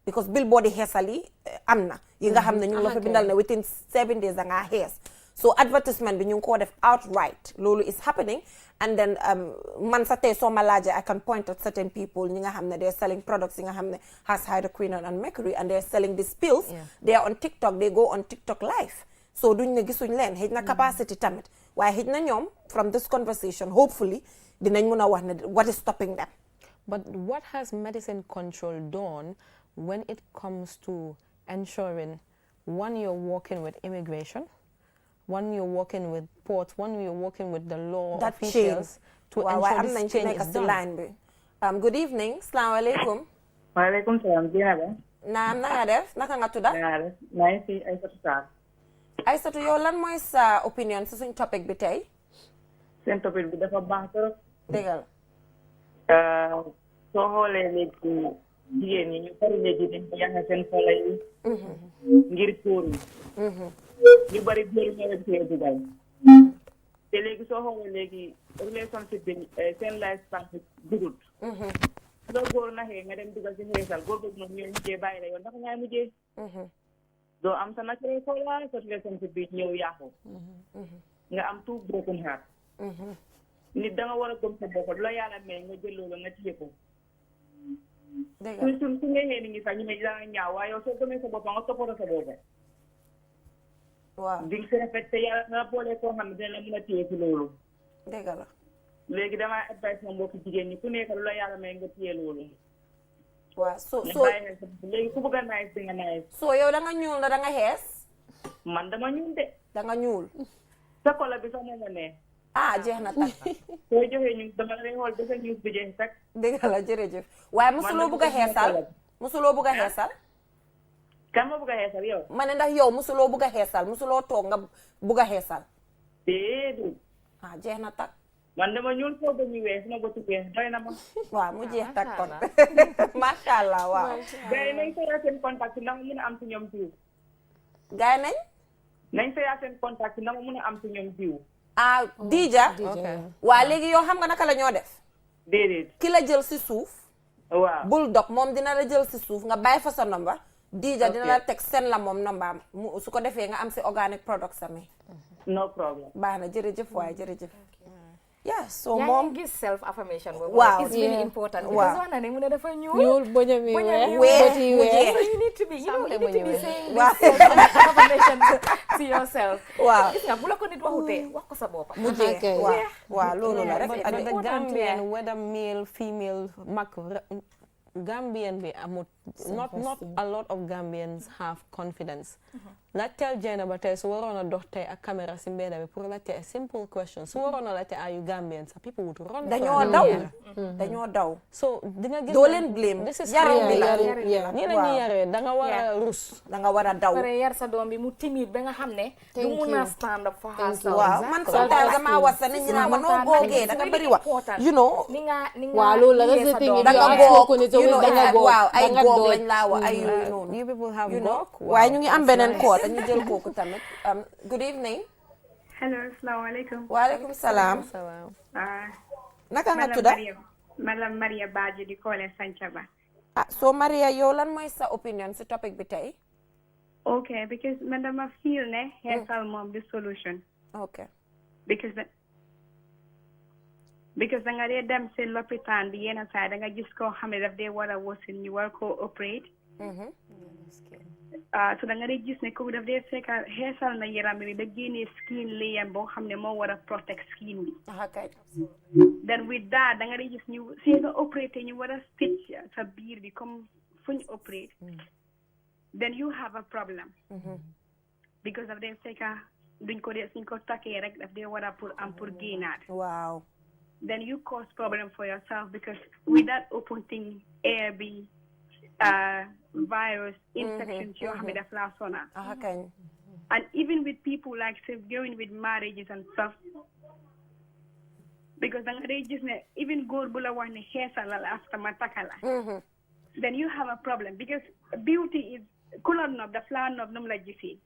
because billboard yi xeesal yi am na yi nga xam ne ñu ngi la fa bindal ne within 7 days da ngaa xees so advertisement bi ñu ngi ko def outright loolu is happening and then man sa tey soo ma laajee I can point at certain people ñi nga xam ne they're selling products yi nga xam ne has hydroquinone and mercury and they're selling these pills. They are on TikTok, they go on TikTok live. So duñ ne gisuñ leen xëj na capacity tamit waaye xëj na ñoom from this conversation hopefully dinañ mun a wax ne what is stopping them. But what has medicine control done when it comes to ensuring, one, you're working with immigration, one, you're working with ports, one, you're working with the law That officials to waaw ensure waaye am this nañ ci change nekk is si done? line bi. Good evening, salaamaaleykum. Waalaikum salam, Dina. naam na nga def naka nga tudda. Maa ngi fi Aïssatou Sarr. Aïssatou yow lan mooy sa opinion si suñ topic bi tey. Seen topic bi dafa baax trop. dëggal. Soo xoolee léegi jigéen ñi ñu bari léegi dañ ko yàq seen xol yi ngir tuur yi. ñu bari góor ñoo leen cee dugal te léegi soo xoolee léegi relationship bi seen life span bi dugul soo góor naxee nga dem dugal ci xeesal góor boobu noonu ñoo mujjee bàyyi la yoon ndax ngay mujjee doo am sa naturel color sa relationship bi ñëw yàqu nga am tout broken heart nit da nga war a gëm sa bopp la yàlla may nga jël loolu nga téye ko su nga xee ni ngi sax ñu ne danga ñaaw waaye yow soo gëmee sa bopp nga toppatoo sa bopp waaw di nga rafet te yàlla nga boole koo xam ne dina la mën a téye ci loolu dëgg la léegi damaa advice ma mbokki jigéen ñi ku nekk lu la yàlla may nga téye loolu waaw so léegi ku bëgg a nice di nga nice so yow da nga ñuul na da nga xees man dama ñuul de da nga ñuul sa kola bi sax moo ma ne jeex na tak soo joxee ñu dama lay xool ba sa news bi jeex tak dëgg la jërëjëf waaye musuloo bëgg a xeesal musuloo bëgg a xeesal kan ma bëgg a xeesal yow ma ne ndax yow musuloo bëgg a xeesal musuloo toog nga bëgg a xeesal déedéet jeex na tak man dama ñuul foo ba ñu wees ma bëtu wees doy na ma waaw mu jeex tak kon macha allah waaw gars yi nañ seeyaa seen contact ndax ma mën a am ci ñoom diw gars yi nañ seeyaa seen contact ndax ma mën a am ci ñoom diw Dija waa léegi yow xam nga naka la ñoo def déedéet ki la jël si suuf waaw bul dog moom dina la jël si suuf nga bàyyi fa sa nomba Dija dina la teg seen la moom nombaam su ko defee nga am si organic products sami no problem baax na jërëjëf waaye jërëjëf yeah so yaa moom ngi gis self affirmation boobu Wow. it's really important because wax na ne mu ne dafa ñuul ñuul bëñam yi weex weex bët yi mu weex jeex. so you need to be you know you need to be saying Wow. this self affirmation to yourself waaw gis nga bu la ko nit waxutee wax ko sa bopp mu jeex Okay. waaw loolu la rek But andi the Gambian, whether male, female, Gambian be not a lot of Gambians have confidence. La tell Jenna but so we're on a doctor a camera simbeda we put like a simple question. So we're on like are you Gambians? People would run. dañoo for daw it. dañoo daw So dinga gis doo leen blame this is yaram bi la ni la ñuy yaree da nga war a rus. da nga war a daw pare yar sa doom bi mu timide ba nga xam ne du mun a stand up for herself waaw man sometimes damaa wax sa nit ñi naa ma noo googee da nga bëri wax you know ni nga waaw loolu la yee that's the sa thing doom if da you nga ask goog ko nit you know da nga goog waaw ay da nga goog dooj. lañ laa wax ay yooyu noonu You people have you know gawk. waaye ñu ngi am beneen call dañu jël kooku tamit good evening hello asalaamaaleykum. waaleykum salaam naka nga tudda Madam Maria Badji di Kole Sanchaba. so Maria yow lan mooy sa opinion si topic bi tey Okay, because man dama feel ne hairstyle moom the solution. okay Because da nga dee dem si lopitaan bi yenn saa da nga gis koo xam ne daf dee war a wasin ñu war koo operate. So da nga dee gis ne kooku daf dee fekk hairstyle na yaram bi ba génnee skin layer boo xam ne moo war a protect skin bi. okay Then with that da nga dee gis ñu si nga operate ñu war a stitch sa biir bi comme fu ñu operate. Then you have a problem. Because daf dee fekk duñ ko dee suñ ko takkee rek daf dee war a pour génnaat. waaw Then you cause problem for yourself because with that open thing, air be virus, infections, you have that last one. okay And even with people like say going with marriages and stuff, because even go bula one hair salal after matakala, then you have a problem because beauty is color knob, the flower knob, no like you see.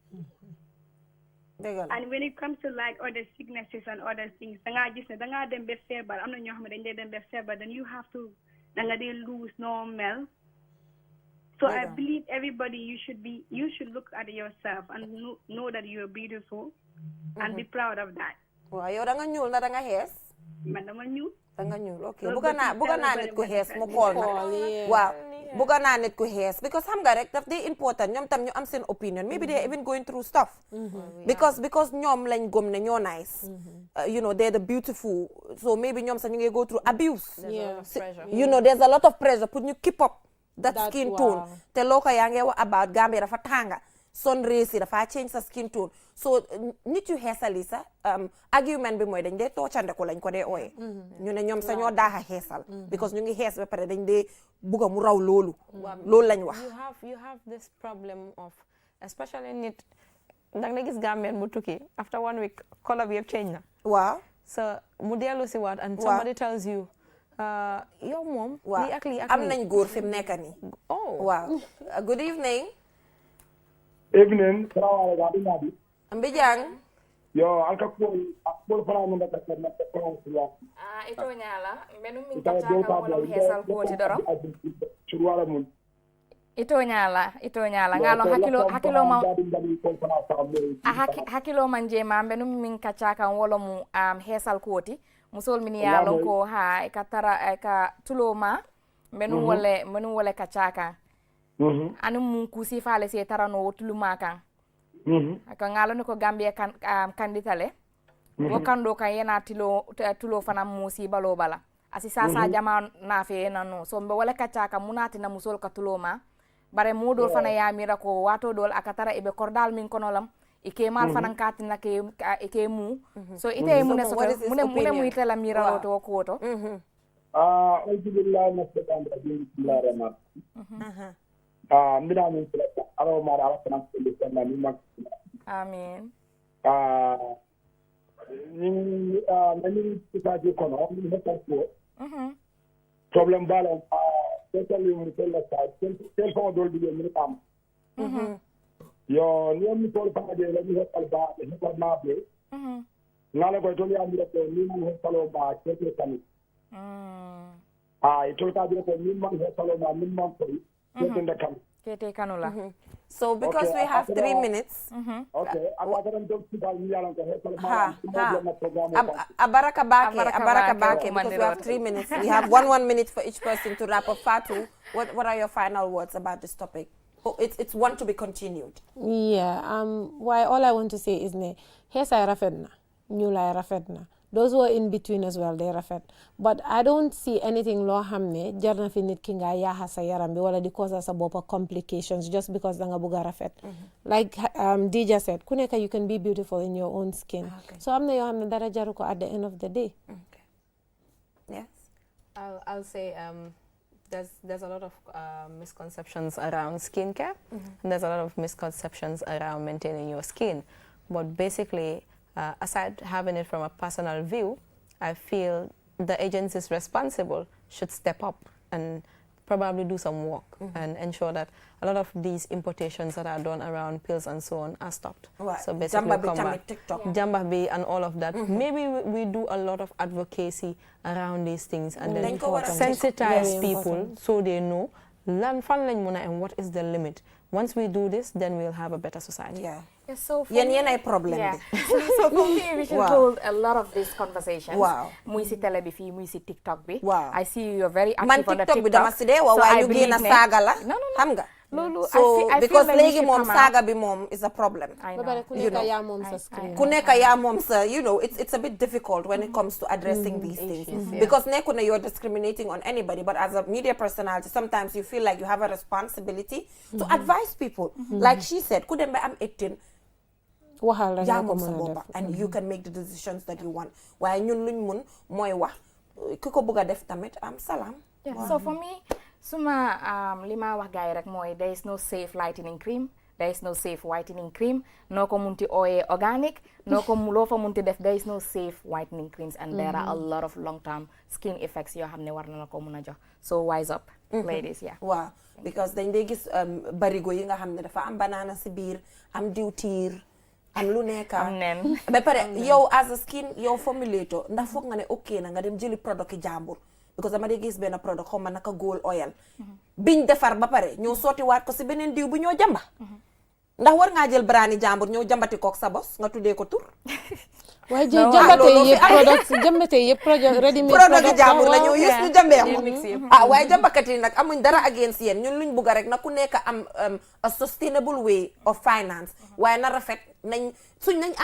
And when it comes to like other sicknesses and other things, then you have to lose normal. So I believe everybody you should look at yourself and know that you are beautiful and be proud of that. waaw yow da nga ñuul na da nga xees Man dama ñuul. da nga ñuul ok Loolu bugga naa nit ku xees mu xool nag yeah. waaw bugga naa nit ku xees because xam nga rek daf day important ñoom tam ñu am seen opinion maybe they even going through stuff because ñoom lañ gëm ne ñoo nice you know they're the beautiful so maybe ñoom sax ñu ngi go through abuse Yeah. you know there's a lot of pressure pour ñu keep up that That skin wow. tone te loo ko yaa ngi wax about Gambia dafa tànga sun rays yi dafa change sa skin tone so nit yu xeesal yi sax argument bi mooy dañ dee toocandeku lañ ko dee ooye ñu ne ñoom sa ñoo daaxa xeesal because ñu ngi xees ba pare dañ dee bugga mu raw loolu loolu lañ wax You have this problem of especially nit dang na gis Gambian bu tukki after 1 week color bi yëpp change na waaw so mu dellu si waat and somebody tells you yow moom waaw lii ak lii ak am lii. nañ góor fi mu nekk nii Oh waaw good evening Evening. Salaamaaleykum. Ambijang. Yo, alka ko fara mun da ka na ko ko. Ito nyala menu min kachaka wala hesal ko ti doro. Chuwala mun. Ito nyala ngalo hakilo ma hakilo manje ma menu min kachaka wala mu hesal ko ti musol min yalo ko ha ka tara ka tuloma menu wala kachaka. Anu mun kusi fale se tarano tuluma kan. Aka ngalo ne ko Gambia kan kanditale wo kando kan yana tulo fana musi balo bala asi sasa jama na fe nanu so mbe wala kacaka munati na musol ka tulo ma bare modol fana ya mira ko wato dol akatara ibe kordal min konolam ike mal fana katina ke ike mu so ite mune so mune mu itela mira to ko to alhamdulillah nastatan bismillahir rahmanir mina min kala aro mara ala kana ko na mi mak amen ni nani tikaji kono ni hekal ko problem bala totally mun tella sa telefon dol bi mi tam yo ni mi tol fa de la ni hekal ba ni ko ma be ngala ko to ya mi ko ni mun hekalo ba kete tan ito ta bi ko ni mun hekalo ba ni mun ko kete kanula. So because we have 3 minutes. Okay. Abaraka Bake, because we have 3 minutes. We have 1 minute for each person to wrap up. Fatu, what are your final words about this topic? Oh, it's one to be continued. Yeah. Why all I want to say is ne hesa rafetna, nyula rafetna. Those who are in between as well, they're rafet. But I don't see anything law hamne jarna finit kinga ya hasa yarambe wala di cause sa bopa complications just because danga buga rafet. Like Dija said, kuneka you can be beautiful in your own skin. So amna yo hamne dara jaruko at the end of the day. Okay. Yes. I'll say there's a lot of misconceptions around skincare. And there's a lot of misconceptions around maintaining your skin. But basically, aside having it from a personal view, I feel the agencies responsible should step up and probably do some work and ensure that a lot of these importations that are done around pills and so on are stopped. Right. So basically, Jambabi and all of that. Maybe we do a lot of advocacy around these things and then sensitize people so they know and what is the limit. Once we do this, then we'll have a better society. Yeah. So for problem. Yeah. So for me, we should hold a lot of these conversations. Wow. Muisi telebifi, muisi TikTok bi. Wow. I see you're very active on the TikTok. So I believe no. Lulu, so I because feel like legi mom saga bi mom is a problem. I know. Kuneka ya mom sir, you know, it's a bit difficult when it comes to addressing these things. Because nekuna you're discriminating on anybody, but as a media personality, sometimes you feel like you have a responsibility to advise people. Like she said, kudembe I'm 18. And you can make the decisions that you want. Why ñun luñ mun moy wax kiko bëgga def tamit am salam. Yeah. So for me, suma lima wax gaay rek moy there is no safe lightening cream, there is no safe whitening cream, no ko munti oye organic, no ko lo fa munti def, there is no safe whitening creams and there are a lot of long-term skin effects yo xamne war na ko mëna jox. So wise up, ladies, yeah. Wow, because dañ day gis barigo yi nga xamne dafa am banana ci biir, am diwtiir, am lu nekk am nen ba pare yow as a skin yow formulator ndax foog nga ne ok na nga dem jëli product jàmbur because dama dee gis benn product xaw ma naka gold oil biñ defar ba pare ñoo sotti waat ko si beneen diw bu ñoo jamba ndax war ngaa jël brani jàmbur ñoo jambati kook sa bos nga tuddee ko tur waaye jambate yëpp product jàmbur la ñoo yus ñu jambee waaye jambakat yi nag amuñ dara against yéen ñun luñ bugga rek na ku nekk am a sustainable way of finance waaye na rafet nañ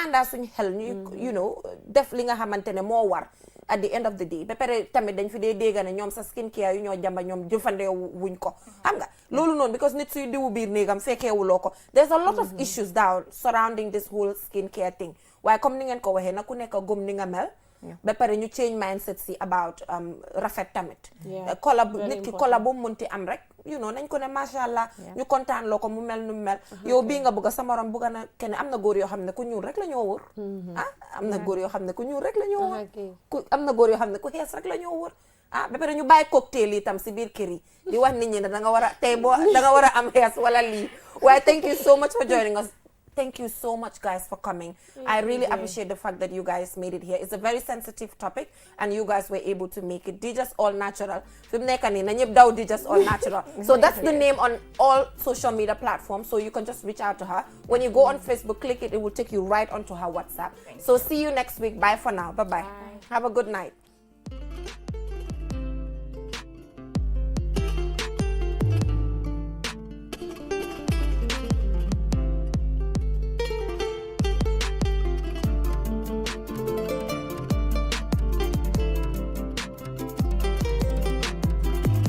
àndaa suñ xel ñu you know def li nga xamante ne moo war at the end of the day ba pare tamit dañ fi dee dégga ne ñoom sa skin care yu ñoo jamba ñoom jëfandee wuñ ko xam nga loolu noonu because nit suy diwu biir néegam fekkeewuloo ko there's a lot of issues down surrounding this whole skin care thing waaye comme ni ngeen ko waxee na ku nekk gëm ni nga mel ba pare ñu change mindset si about rafet tamit nit ki kola bu munti am rek you know nañ ko ne masha Allah ñu kontaan loo ko mu mel nu mel yow bii nga bëgg sa morom bëgg na kenn am na góor yoo xam ne ku ñuul rek la ñoo wër am na góor yoo xam ne ku ñuul rek la ñoo wër am na góor yoo xam ne ku xees rek la ñoo wër ba pare ñu bàyyi cocktail yi tam si biir kër yi di wax nit ñi ne da nga war a tey boo da nga war a am xees wala lii waaye thank you so much for joining us thank you so much, guys, for coming. I really appreciate the fact that you guys made it here. It's a very sensitive topic, and you guys were able to make it. Just all natural. Just all natural. So that's the name on all social media platforms. So you can just reach out to her. When you go on Facebook, click it. It will take you right onto her WhatsApp. So see you next week. Bye for now. Bye-bye. Have a good night.